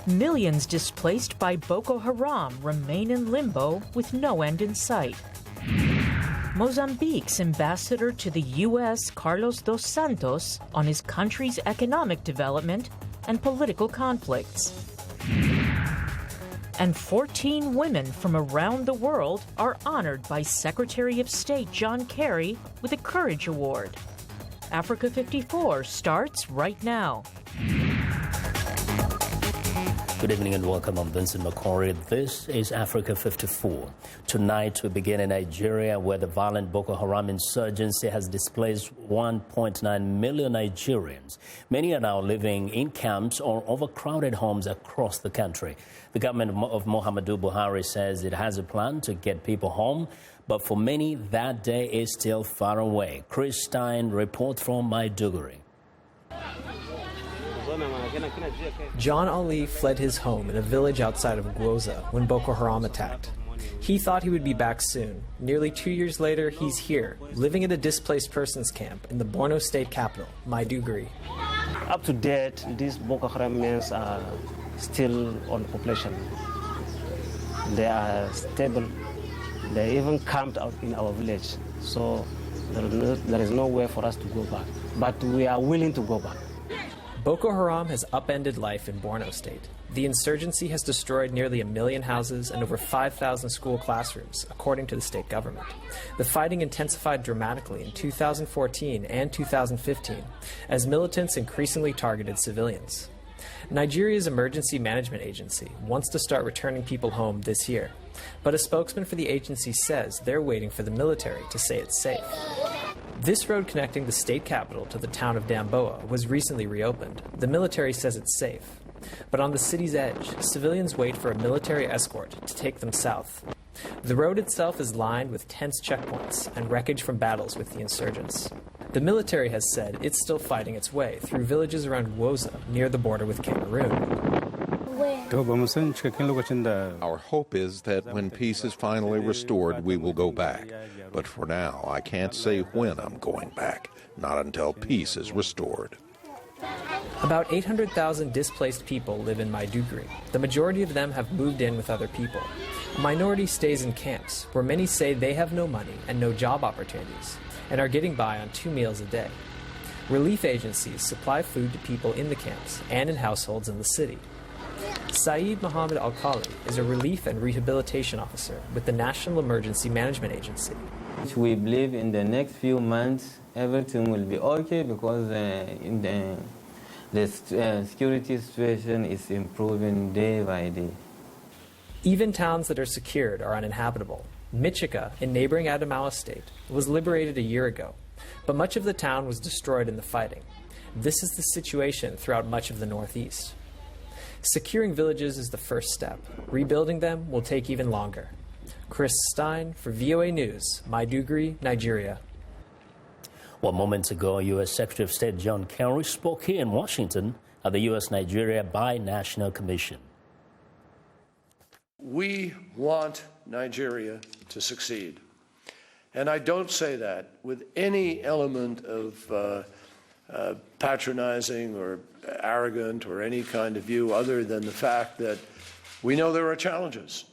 Millions displaced by Boko Haram remain in limbo with no end in sight. Mozambique's ambassador to the U.S., Carlos dos Santos, on his country's economic development and political conflicts. And 14 women from around the world are honored by Secretary of State John Kerry with a Courage Award. Africa 54 starts right now. Good evening and welcome. I'm Vincent Makori. This is Africa 54. Tonight we begin in Nigeria, where the violent Boko Haram insurgency has displaced 1.9 million Nigerians. Many are now living in camps or overcrowded homes across the country. The government of Muhammadu Buhari says it has a plan to get people home, but for many that day is still far away. Chris Stein reports from Maiduguri. John Ali fled his home in a village outside of Gwoza when Boko Haram attacked. He thought he would be back soon. Nearly 2 years later, he's here, living in a displaced persons camp in the Borno state capital, Maiduguri. Up to date, these Boko Haram men are still on population. They are stable. They even camped out in our village. So there is no way for us to go back. But we are willing to go back. Boko Haram has upended life in Borno state. The insurgency has destroyed nearly 1 million houses and over 5,000 school classrooms, according to the state government. The fighting intensified dramatically in 2014 and 2015 as militants increasingly targeted civilians. Nigeria's Emergency Management Agency wants to start returning people home this year, but a spokesman for the agency says they're waiting for the military to say it's safe. This road connecting the state capital to the town of Damboa was recently reopened. The military says it's safe. But on the city's edge, civilians wait for a military escort to take them south. The road itself is lined with tense checkpoints and wreckage from battles with the insurgents. The military has said it's still fighting its way through villages around Gwoza, near the border with Cameroon. Our hope is that when peace is finally restored, we will go back. But for now, I can't say when I'm going back, not until peace is restored. About 800,000 displaced people live in Maiduguri. The majority of them have moved in with other people. A minority stays in camps, where many say they have no money and no job opportunities, and are getting by on 2 meals a day. Relief agencies supply food to people in the camps and in households in the city. Saeed Mohammed Al-Khali is a relief and rehabilitation officer with the National Emergency Management Agency. We believe in the next few months everything will be okay because the security situation is improving day by day. Even towns that are secured are uninhabitable. Michika, in neighboring Adamawa State, was liberated a year ago, but much of the town was destroyed in the fighting. This is the situation throughout much of the northeast. Securing villages is the first step. Rebuilding them will take even longer. Chris Stein for VOA News, Maiduguri, Nigeria. Well, moments ago, U.S. Secretary of State John Kerry spoke here in Washington at the U.S.-Nigeria Binational Commission. We want Nigeria to succeed. And I don't say that with any element of patronizing or arrogant or any kind of view other than the fact that we know there are challenges.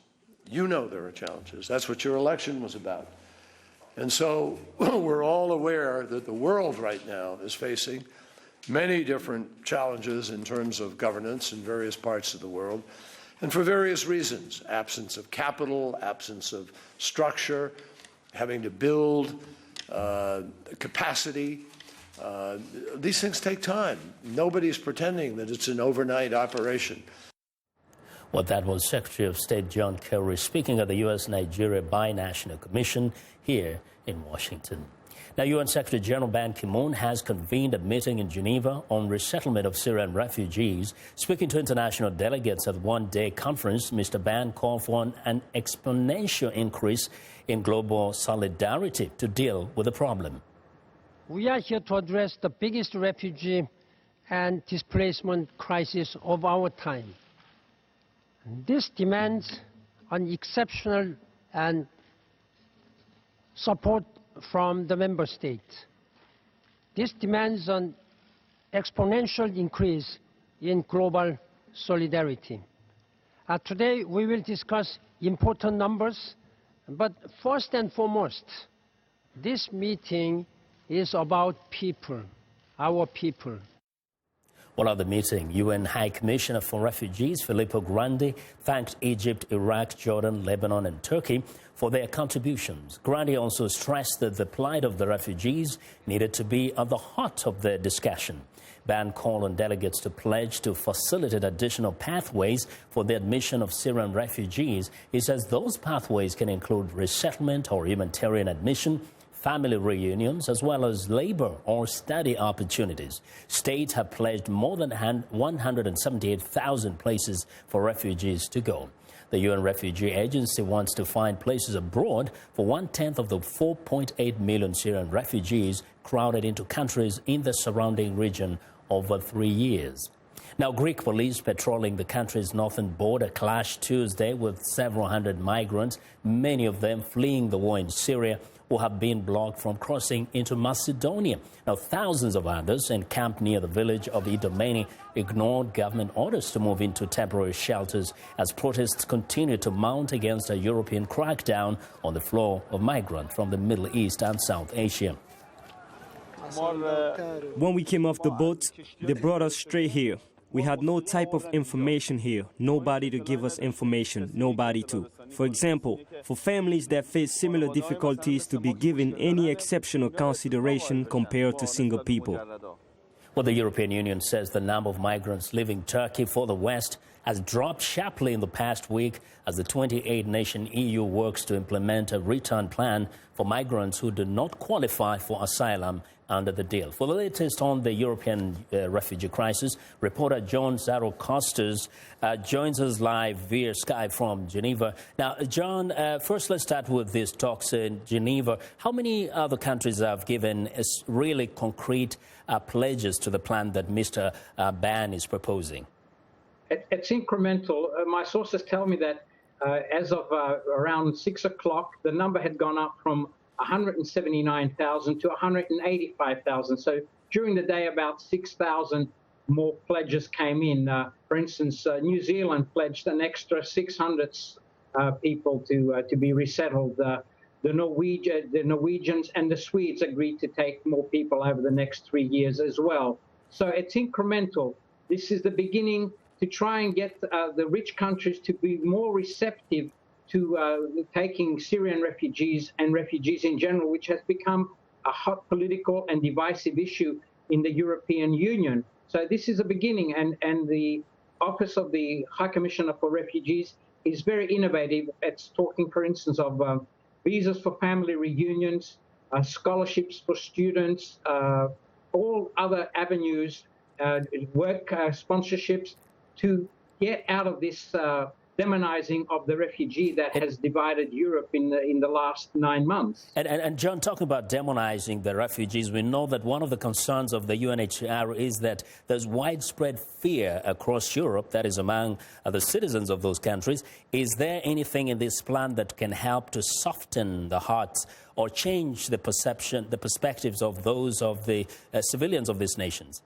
You know there are challenges. That's what your election was about. And so we're all aware that the world right now is facing many different challenges in terms of governance in various parts of the world, and for various reasons: absence of capital, absence of structure, having to build capacity. These things take time. Nobody's pretending that it's an overnight operation. Well, that was Secretary of State John Kerry speaking at the U.S.-Nigeria Binational Commission here in Washington. Now, UN Secretary General Ban Ki-moon has convened a meeting in Geneva on resettlement of Syrian refugees. Speaking to international delegates at the one-day conference, Mr. Ban called for an exponential increase in global solidarity to deal with the problem. We are here to address the biggest refugee and displacement crisis of our time. This demands an exceptional and support from the member states. This demands an exponential increase in global solidarity. Today we will discuss important numbers, but first and foremost, this meeting is about people, our people. While at the meeting, UN High Commissioner for Refugees Filippo Grandi thanked Egypt, Iraq, Jordan, Lebanon and Turkey for their contributions. Grandi also stressed that the plight of the refugees needed to be at the heart of the discussion. Ban called on delegates to pledge to facilitate additional pathways for the admission of Syrian refugees. He says those pathways can include resettlement or humanitarian admission, family reunions, as well as labor or study opportunities. States have pledged more than 178,000 places for refugees to go. The UN Refugee Agency wants to find places abroad for 1/10 of the 4.8 million Syrian refugees crowded into countries in the surrounding region over 3 years. Now, Greek police patrolling the country's northern border clashed Tuesday with several hundred migrants, many of them fleeing the war in Syria, who have been blocked from crossing into Macedonia. Now, thousands of others encamped near the village of Idomeni ignored government orders to move into temporary shelters as protests continue to mount against a European crackdown on the flow of migrants from the Middle East and South Asia. When we came off the boat, they brought us straight here. We had no type of information here, nobody to give us information, nobody to. For example, for families that face similar difficulties to be given any exceptional consideration compared to single people. Well, the European Union says the number of migrants leaving Turkey for the West has dropped sharply in the past week as the 28-nation EU works to implement a return plan for migrants who do not qualify for asylum under the deal. For the latest on the European refugee crisis, reporter John Zarokostas joins us live via Skype from Geneva. Now, John, first let's start with these talks in Geneva. How many other countries have given really concrete pledges to the plan that Mr. Ban is proposing? It's incremental. My sources tell me that as of around 6 o'clock, the number had gone up from 179,000 to 185,000. So during the day, about 6,000 more pledges came in. For instance, New Zealand pledged an extra 600 people to be resettled. The Norwegians and the Swedes agreed to take more people over the next 3 years as well. So it's incremental. This is the beginning to try and get the rich countries to be more receptive to taking Syrian refugees and refugees in general, which has become a hot political and divisive issue in the European Union. So this is a beginning, and the Office of the High Commissioner for Refugees is very innovative. It's talking, for instance, of visas for family reunions, scholarships for students, all other avenues, work sponsorships to get out of this demonizing of the refugee that has divided Europe in the last 9 months. And John, talking about demonizing the refugees, we know that one of the concerns of the UNHCR is that there's widespread fear across Europe, that is among the citizens of those countries. Is there anything in this plan that can help to soften the hearts or change the perspectives of those of the civilians of these nations?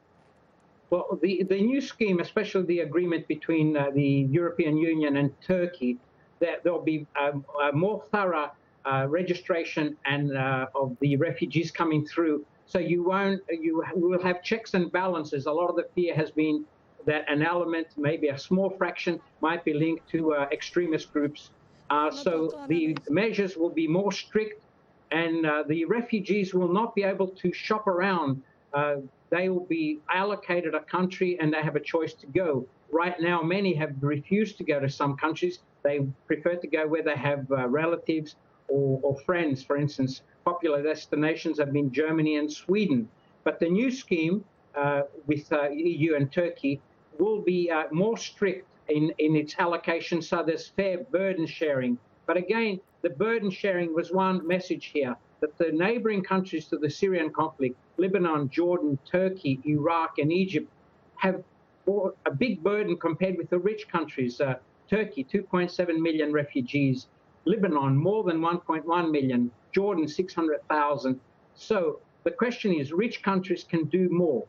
Well, the new scheme, especially the agreement between the European Union and Turkey, that there'll be a more thorough registration and of the refugees coming through. So you will have checks and balances. A lot of the fear has been that an element, maybe a small fraction, might be linked to extremist groups. So the measures will be more strict, and the refugees will not be able to shop around. They will be allocated a country and they have a choice to go. Right now, many have refused to go to some countries. They prefer to go where they have relatives or friends. For instance, popular destinations have been Germany and Sweden. But the new scheme with EU and Turkey will be more strict in its allocation, so there's fair burden sharing. But again, the burden sharing was one message here, that the neighboring countries to the Syrian conflict, Lebanon, Jordan, Turkey, Iraq, and Egypt, have a big burden compared with the rich countries. Turkey, 2.7 million refugees. Lebanon, more than 1.1 million. Jordan, 600,000. So the question is, rich countries can do more.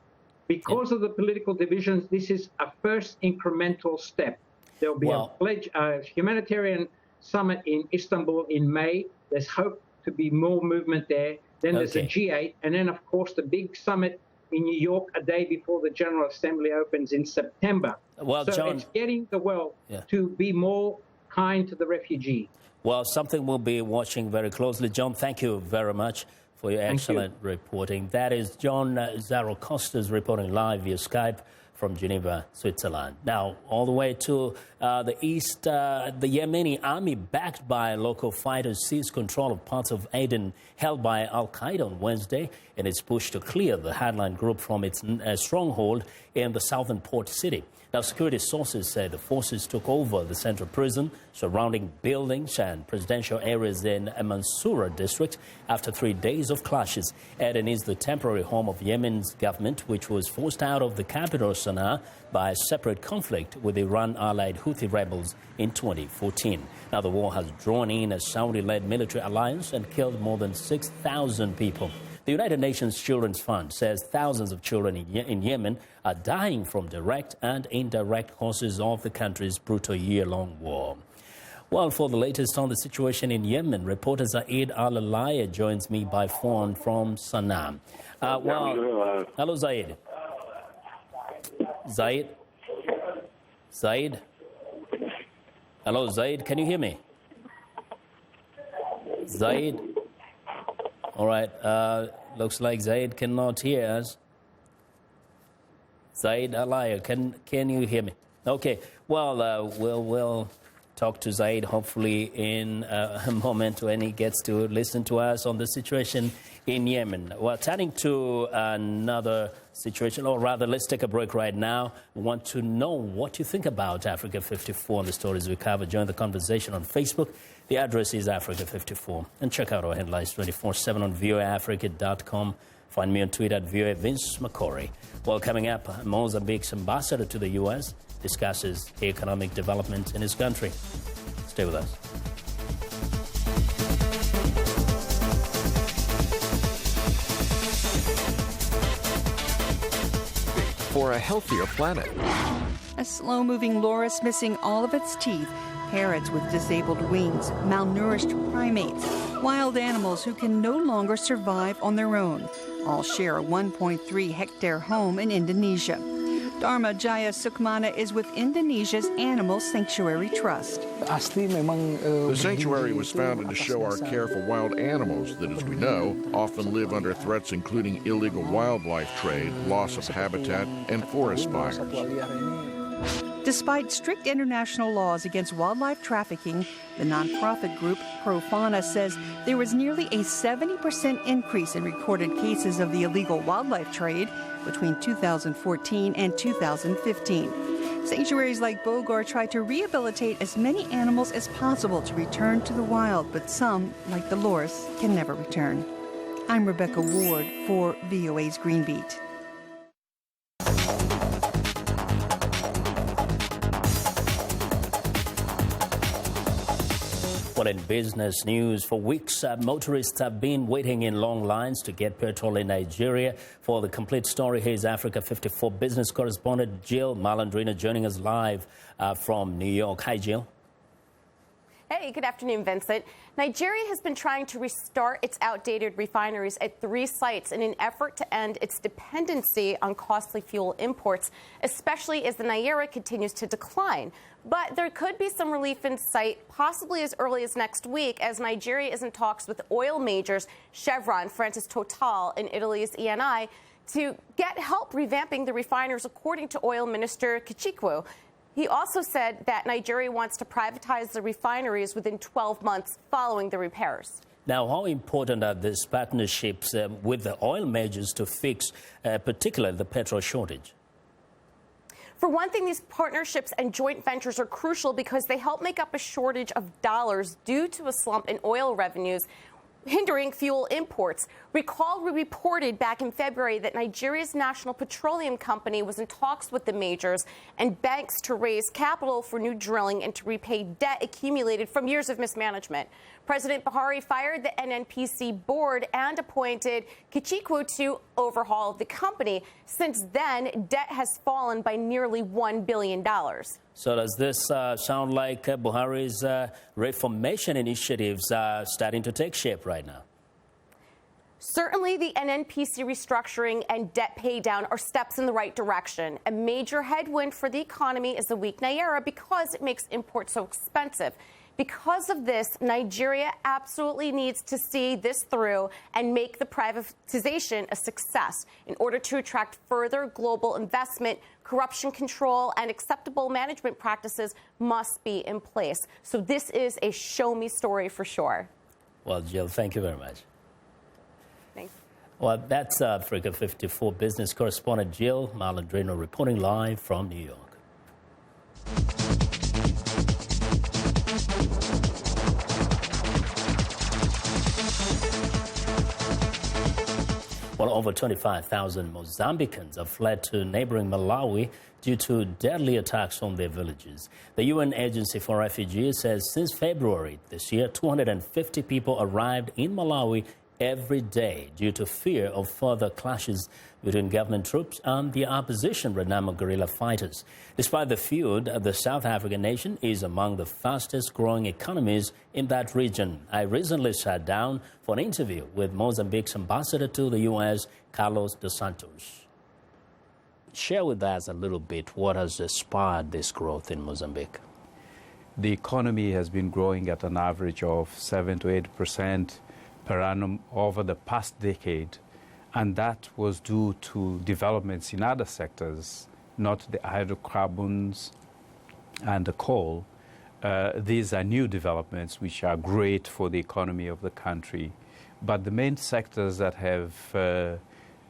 Because of the political divisions, this is a first incremental step. There will be a humanitarian summit in Istanbul in May. There's hope to be more movement there. Then there's a G8, and then, of course, the big summit in New York a day before the General Assembly opens in September. Well, so John, it's getting the world to be more kind to the refugee. Well, something we'll be watching very closely. John, thank you very much for your excellent reporting. That is John Zarocostas reporting live via Skype from Geneva, Switzerland. Now, all the way to the east, the Yemeni army, backed by local fighters, seized control of parts of Aden held by al-Qaeda on Wednesday in its push to clear the Hardline group from its stronghold in the southern port city. Now, security sources say the forces took over the central prison, surrounding buildings and presidential areas in Mansoura district after 3 days of clashes. Aden is the temporary home of Yemen's government, which was forced out of the capital, Sana'a, by a separate conflict with Iran-allied Houthi rebels in 2014. Now, the war has drawn in a Saudi-led military alliance and killed more than 6,000 people. The United Nations Children's Fund says thousands of children in Yemen are dying from direct and indirect causes of the country's brutal year-long war. Well, for the latest on the situation in Yemen, reporter Zaid Al-Alaya joins me by phone from Sana'a. Hello, Zaid. Zaid? Hello, Zaid, can you hear me? Zaid? All right, looks like Zaid cannot hear us. Zaid Alaya, can you hear me? Okay, well, we'll talk to Zaid hopefully in a moment when he gets to listen to us on the situation in Yemen. Well, turning to another situation, or rather, let's take a break right now. We want to know what you think about Africa 54 and the stories we cover. Join the conversation on Facebook. The address is Africa54. And check out our headlines 24/7 on voaafrica.com. Find me on Twitter at VOA Vince Makori. Well, coming up, Mozambique's ambassador to the U.S. discusses economic development in his country. Stay with us. For a healthier planet. A slow-moving loris missing all of its teeth, parrots with disabled wings, malnourished primates, wild animals who can no longer survive on their own, all share a 1.3-hectare home in Indonesia. Dharma Jaya Sukmana is with Indonesia's Animal Sanctuary Trust. The sanctuary was founded to show our care for wild animals that, as we know, often live under threats including illegal wildlife trade, loss of habitat, and forest fires. Despite strict international laws against wildlife trafficking, the nonprofit group ProFauna says there was nearly a 70% increase in recorded cases of the illegal wildlife trade between 2014 and 2015. Sanctuaries like Bogor try to rehabilitate as many animals as possible to return to the wild, but some, like the loris, can never return. I'm Rebecca Ward for VOA's Green Beat. Well, in business news, for weeks, motorists have been waiting in long lines to get petrol in Nigeria. For the complete story, here's Africa 54 business correspondent Jill Malandrina joining us live from New York. Hi, Jill. Hey, good afternoon, Vincent. Nigeria has been trying to restart its outdated refineries at 3 sites in an effort to end its dependency on costly fuel imports, especially as the Naira continues to decline. But there could be some relief in sight, possibly as early as next week, as Nigeria is in talks with oil majors Chevron, France's Total, and Italy's Eni to get help revamping the refiners, according to Oil Minister Kachikwu. He also said that Nigeria wants to privatize the refineries within 12 months following the repairs. Now, how important are these partnerships with the oil majors to fix particularly the petrol shortage? For one thing, these partnerships and joint ventures are crucial because they help make up a shortage of dollars due to a slump in oil revenues. hindering fuel imports. Recall we reported back in February that Nigeria's national petroleum company was in talks with the majors and banks to raise capital for new drilling and to repay debt accumulated from years of mismanagement. President Buhari fired the NNPC board and appointed Kichikwu to overhaul the company. Since then, debt has fallen by nearly $1 billion. So does this sound like Buhari's reformation initiatives are starting to take shape right now? Certainly, the NNPC restructuring and debt paydown are steps in the right direction. A major headwind for the economy is the weak Naira because it makes imports so expensive. Because of this, Nigeria absolutely needs to see this through and make the privatization a success. In order to attract further global investment, corruption control and acceptable management practices must be in place. So this is a show-me story for sure. Well, Jill, thank you very much. Thanks. Well, that's Africa 54 business correspondent Jill Malandrino reporting live from New York. Well, over 25,000 Mozambicans have fled to neighboring Malawi due to deadly attacks on their villages. The UN Agency for Refugees says since February this year, 250 people arrived in Malawi every day due to fear of further clashes between government troops and the opposition Renamo guerrilla fighters. Despite the feud, the South African nation is among the fastest growing economies in that region. I recently sat down for an interview with Mozambique's ambassador to the U.S., Carlos dos Santos. Share with us a little bit what has inspired this growth in Mozambique. The economy has been growing at an average of 7 to 8% per annum over the past decade, and that was due to developments in other sectors, not the hydrocarbons and the coal. These are new developments which are great for the economy of the country, but the main sectors that have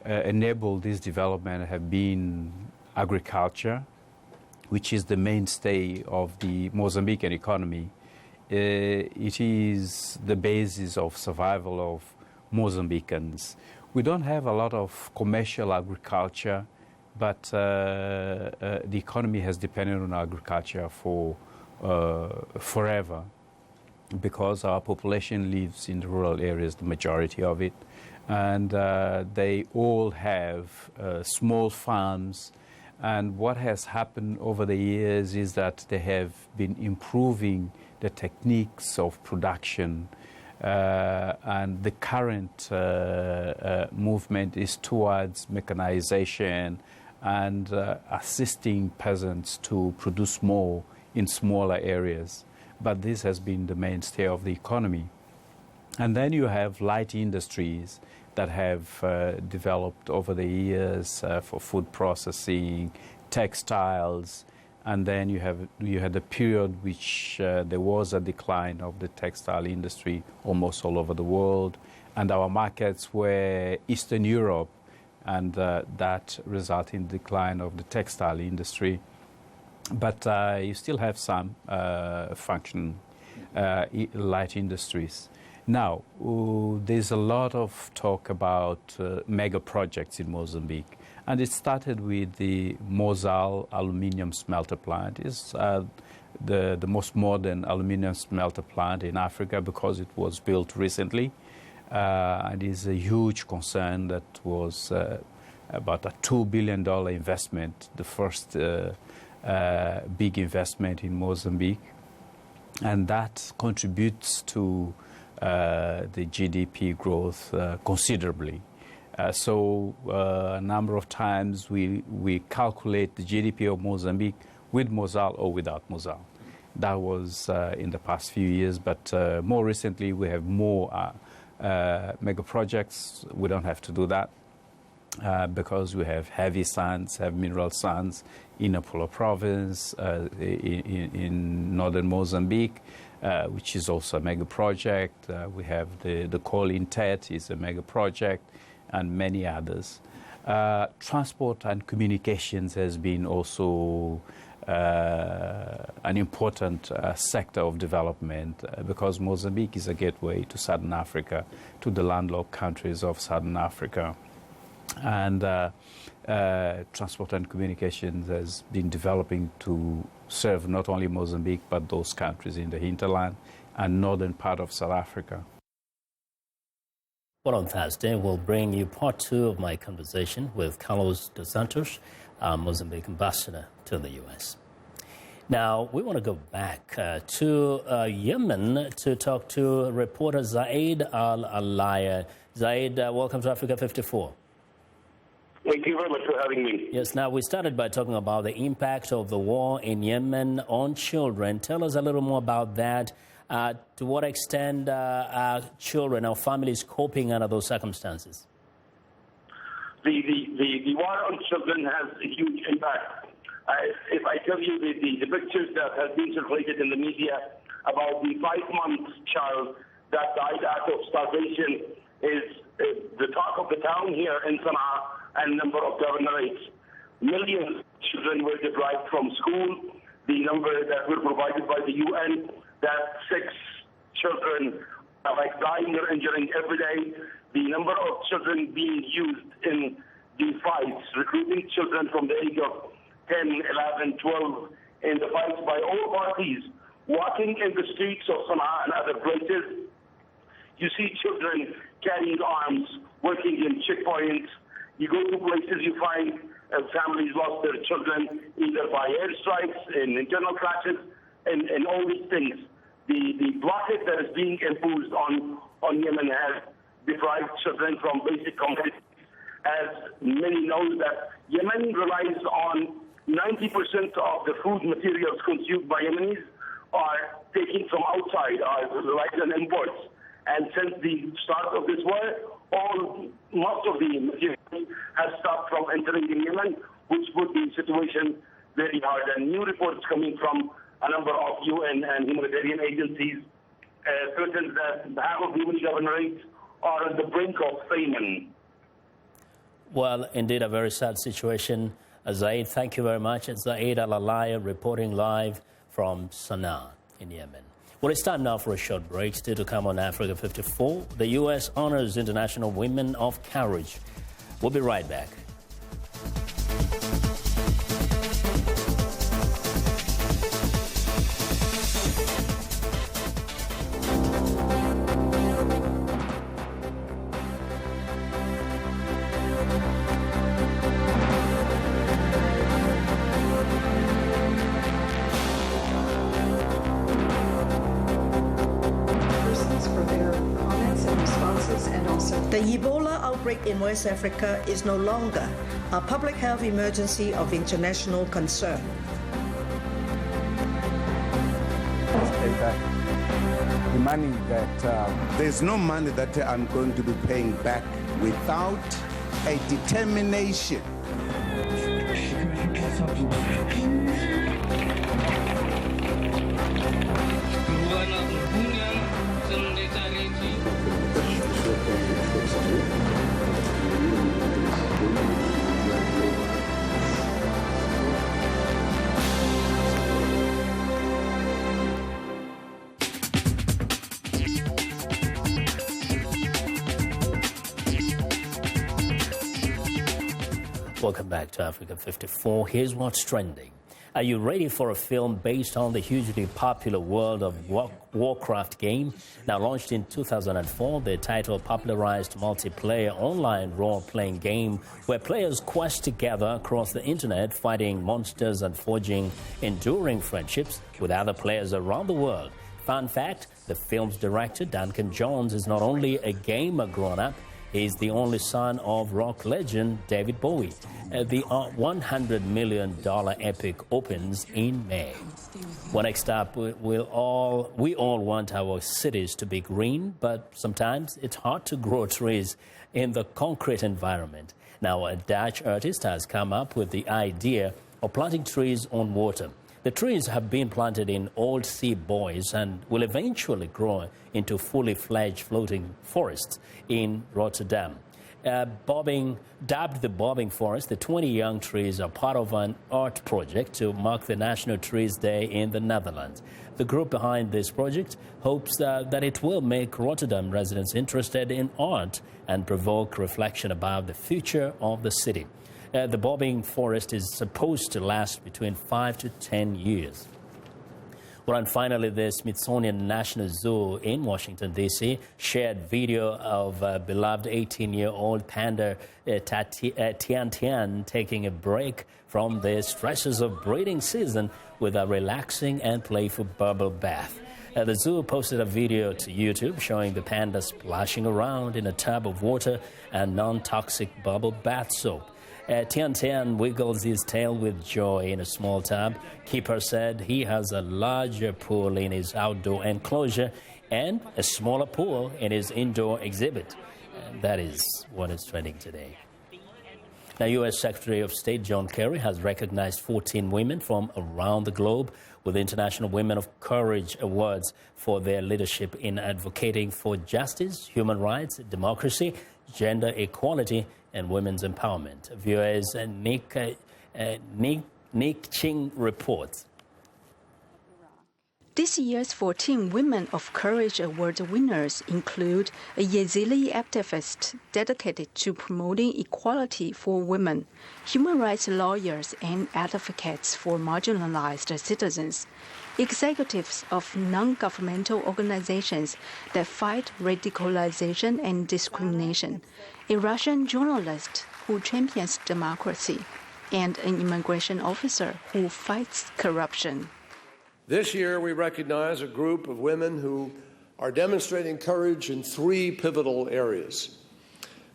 enabled this development have been agriculture, which is the mainstay of the Mozambican economy. It is the basis of survival of Mozambicans. We don't have a lot of commercial agriculture, but the economy has depended on agriculture for forever because our population lives in the rural areas, the majority of it, and they all have small farms. And what has happened over the years is that they have been improving the techniques of production, and the current movement is towards mechanization and assisting peasants to produce more in smaller areas. But this has been the mainstay of the economy. And then you have light industries that have developed over the years for food processing, textiles, and then you had a period which there was a decline of the textile industry almost all over the world, and our markets were Eastern Europe, and that resulted in the decline of the textile industry. But you still have some functioning light industries. Now, there's a lot of talk about mega projects in Mozambique. And it started with the Mozal aluminium smelter plant. It's the most modern aluminium smelter plant in Africa because it was built recently. And is a huge concern. That was about a $2 billion investment, the first big investment in Mozambique. And that contributes to the GDP growth considerably. So a number of times we calculate the GDP of Mozambique with Mozal or without Mozal. That was in the past few years, but more recently we have more mega projects. We don't have to do that because we have heavy sands, have mineral sands in Nampula province, in northern Mozambique, which is also a mega project. We have the coal in Tet is a mega project, and many others. Transport and communications has been also an important sector of development because Mozambique is a gateway to Southern Africa, to the landlocked countries of Southern Africa. And transport and communications has been developing to serve not only Mozambique, but those countries in the hinterland and northern part of South Africa. Well, on Thursday, we'll bring you part 2 of my conversation with Carlos dos Santos, Mozambique ambassador to the U.S. Now, we want to go back to Yemen to talk to reporter Zaid Al-Alaya. Zaid, welcome to Africa 54. Thank you very much for having me. Yes, now we started by talking about the impact of the war in Yemen on children. Tell us a little more about that. To what extent are children or families coping under those circumstances? The war on children has a huge impact. If I tell you the pictures that have been circulated in the media about the 5-month child that died out of starvation is the talk of the town here in Sana'a and number of governorates. Millions of children were deprived from school. The number that were provided by the UN, that 6 children are dying or injuring every day. The number of children being used in the fights, recruiting children from the age of 10, 11, 12 in the fights by all parties, walking in the streets of Sana'a and other places. You see children carrying arms, working in checkpoints. You go to places, you find families lost their children either by airstrikes, in internal clashes, and all these things. The blockade that is being imposed on Yemen has deprived children from basic commodities. As many know that Yemen relies on 90% of the food materials consumed by Yemenis are taken from outside, are relied on imports. And since the start of this war, most of the materials have stopped from entering in Yemen, which put the situation very hard. And new reports coming from a number of UN and humanitarian agencies threaten that half of the Yemeni governorates are on the brink of famine. Well, indeed, a very sad situation. Zaid, thank you very much. It's Zaid Al-Alaya reporting live from Sana'a in Yemen. Well, it's time now for a short break. Still to come on Africa 54. The U.S. honors International Women of Courage. We'll be right back. The Ebola outbreak in West Africa is no longer a public health emergency of international concern. The money that there's no money that I'm going to be paying back without a determination. Welcome back to Africa 54. Here's what's trending. Are you ready for a film based on the hugely popular world of Warcraft game? Now launched in 2004, the title popularized multiplayer online role-playing game where players quest together across the internet, fighting monsters and forging enduring friendships with other players around the world. Fun fact, the film's director, Duncan Jones, is not only a gamer grown-up, he is the only son of rock legend David Bowie. The $100 million epic opens in May. Well, next up, we all want our cities to be green, but sometimes it's hard to grow trees in the concrete environment. Now, a Dutch artist has come up with the idea of planting trees on water. The trees have been planted in old sea buoys and will eventually grow into fully fledged floating forests in Rotterdam. dubbed the bobbing forest. The 20 young trees are part of an art project to mark the National Trees Day in the Netherlands. The group behind this project hopes that it will make Rotterdam residents interested in art and provoke reflection about the future of the city. The bobbing forest is supposed to last between 5 to 10 years. Well, and finally, the Smithsonian National Zoo in Washington, D.C. shared video of beloved 18-year-old panda Tian Tian taking a break from the stresses of breeding season with a relaxing and playful bubble bath. The zoo posted a video to YouTube showing the panda splashing around in a tub of water and non-toxic bubble bath soap. Tian Tian wiggles his tail with joy in a small tub. Keeper said he has a larger pool in his outdoor enclosure and a smaller pool in his indoor exhibit. And that is what is trending today. Now, U.S. Secretary of State John Kerry has recognized 14 women from around the globe with International Women of Courage Awards for their leadership in advocating for justice, human rights, democracy, gender equality, and women's empowerment. VOA's Nick Ching reports. This year's 14 Women of Courage Award winners include a Yazidi activist dedicated to promoting equality for women, human rights lawyers and advocates for marginalized citizens, executives of non-governmental organizations that fight radicalization and discrimination, a Russian journalist who champions democracy, and an immigration officer who fights corruption. This year, we recognize a group of women who are demonstrating courage in 3 pivotal areas.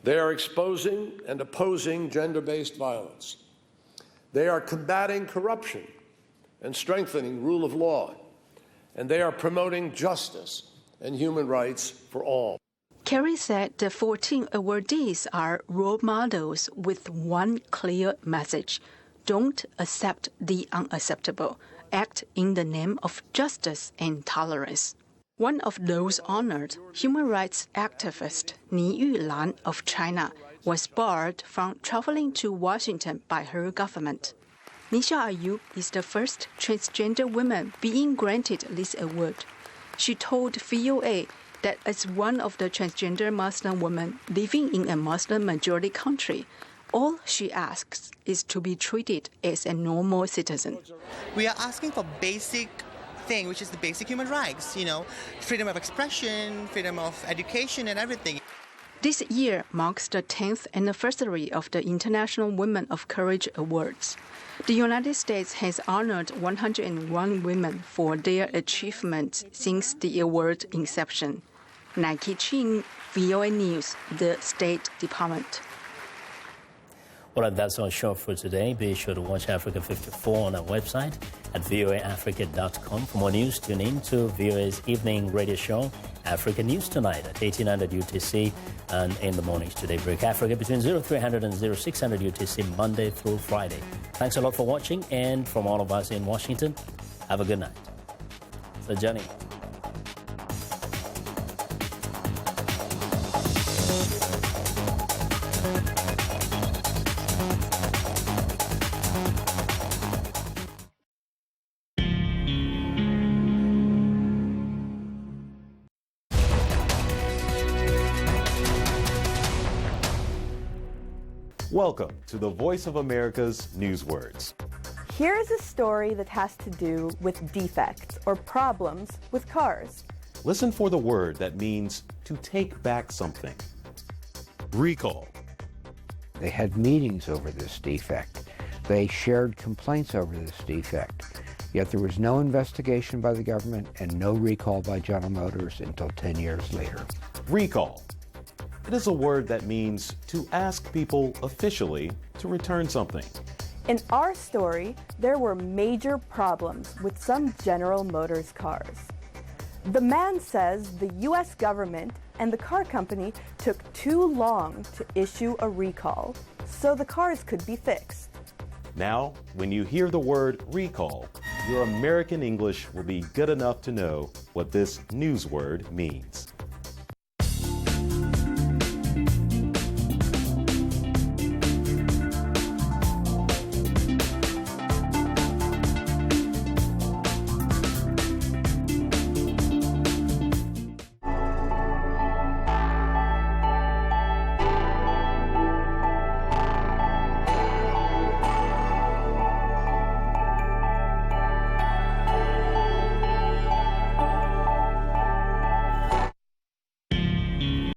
They are exposing and opposing gender-based violence. They are combating corruption and strengthening rule of law. And they are promoting justice and human rights for all. Kerry said the 14 awardees are role models with one clear message: don't accept the unacceptable. Act in the name of justice and tolerance. One of those honored, human rights activist Ni Yulan of China, was barred from traveling to Washington by her government. Nisha Ayub is the first transgender woman being granted this award. She told VOA that as one of the transgender Muslim women living in a Muslim-majority country, all she asks is to be treated as a normal citizen. We are asking for basic thing, which is the basic human rights, freedom of expression, freedom of education and everything. This year marks the 10th anniversary of the International Women of Courage Awards. The United States has honored 101 women for their achievements since the award's inception. Nike Ching, VOA News, the State Department. Well, that's our show for today. Be sure to watch Africa 54 on our website at voaafrica.com. For more news, tune in to VOA's evening radio show, Africa News Tonight at 1800 UTC and in the mornings today. Break Africa between 0300 and 0600 UTC Monday through Friday. Thanks a lot for watching, and from all of us in Washington, have a good night. So, Johnny. Welcome to the Voice of America's Newswords. Here is a story that has to do with defects or problems with cars. Listen for the word that means to take back something. Recall. They had meetings over this defect. They shared complaints over this defect. Yet there was no investigation by the government and no recall by General Motors until 10 years later. Recall. It is a word that means to ask people officially to return something. In our story, there were major problems with some General Motors cars. The man says the U.S. government and the car company took too long to issue a recall, so the cars could be fixed. Now, when you hear the word recall, your American English will be good enough to know what this news word means.